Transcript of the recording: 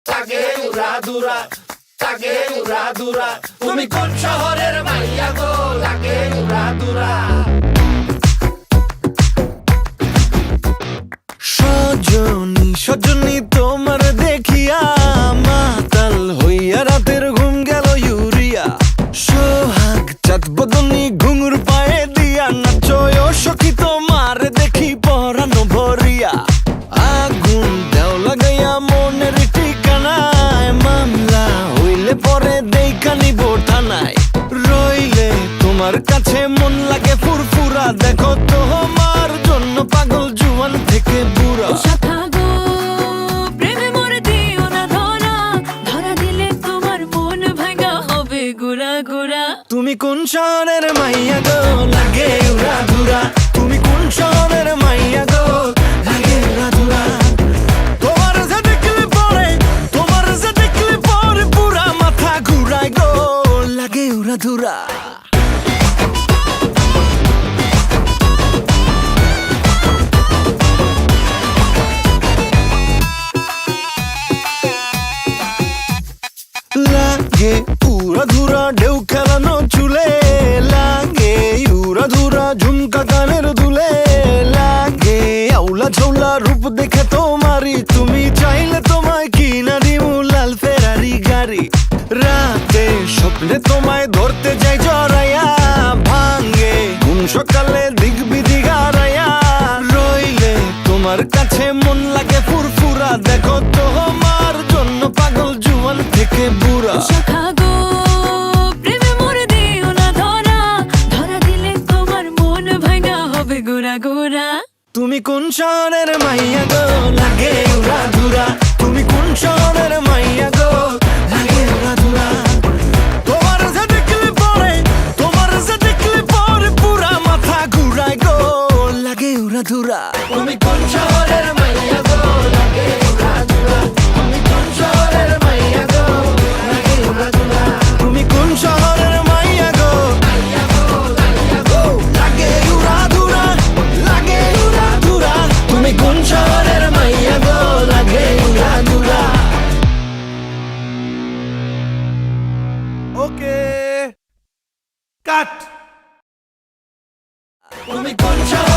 লাগে উড়াদুরা, লাগে উড়াদুরা। তুমি কোন শহরের মাইয়া গো? লাগে উড়াদুরা। সজনী সজনী তোমার দেখিয়া মাতাল হইয়া রাতের ঘুম গেল ইউরিয়া। সোহাগ চাঁদ বদনী ঘুঙুর পায়ে দিয়া নাচয় সখী তোমার দেখি পরানো ভরিয়া। আগুন দেও লাগাইয়া মনের ঠিকানায়, মামলা হইলে পরে দেখা নিব থানায়। রইলে তোমার কাছে মন লাগে ফুরফুরা, দেখো তোমার জন্য পাগল জুয়ান থেকে বুড়া। শাখা গো প্রেমে মরে দিও না ধরা, ধরা দিলে তোমার মন ভাঙা হবে গুড়া গুড়া। তুমি কোন শহরের মাইয়া গো? লাগে উড়াধুরা। তুমি কোন শহরের মাইয়া গো? লাগে উড়াধুরা। তোমার যে দেখলে পরে, তোমার যে দেখলে পরে পুরা মাথা ঘুরায় গো, লাগে উড়াধুরা। লাগে উড়াধুরা ঢেউ খেলানো চুলে, লাগে উড়াধুরা ঝুমকা কানের দুলে, লাগে আউলা ঝৌলা রূপ দেখে তোমারই, তুমি চাইলে তোমায় কিনা দিমু লাল ফেরারি গাড়ি। রাতে স্বপ্নে তোমায় ধরতে যাই জড়াইয়া, ভাঙ্গে ঘুম সকালে দিক বিধি গারাইয়া। রইলে তোমার কাছে মন লাগে ফুরফুরা, দেখো তোমার জন্য পাগল জুয়ান থেকে বুড়া। শাখা গো প্রেমে মরে দিও না ধরা, ধরা দিলে তোমার মন ভাঙা হবে গুড়া গুড়া। তুমি কোন শহরের মাইয়া গো? লাগে উড়াধুরা। তুমি কোন শহরের মাইয়া গো? লাগে উড়াধুরা। তোমার যে দেখলে পরে, তোমার যে দেখলে পরে পুরা মাথা ঘুরায় গো, লাগে উড়াধুরা। তুমি কোন শহরের মাইয়া গো? লাগে উড়াদুরা। তুমি কোন শহরের মাইয়া গো? লাগে উড়াদুরা। তুমি কোন শহরের মাইয়া গো? মাইয়া গো, মাইয়া গো। লাগে উড়াধুরা, লাগে উড়াধুরা। তুমি কোন শহরের মাইয়া গো? লাগে উড়াদুরা। ওকে কাট। তুমি কোন শহরের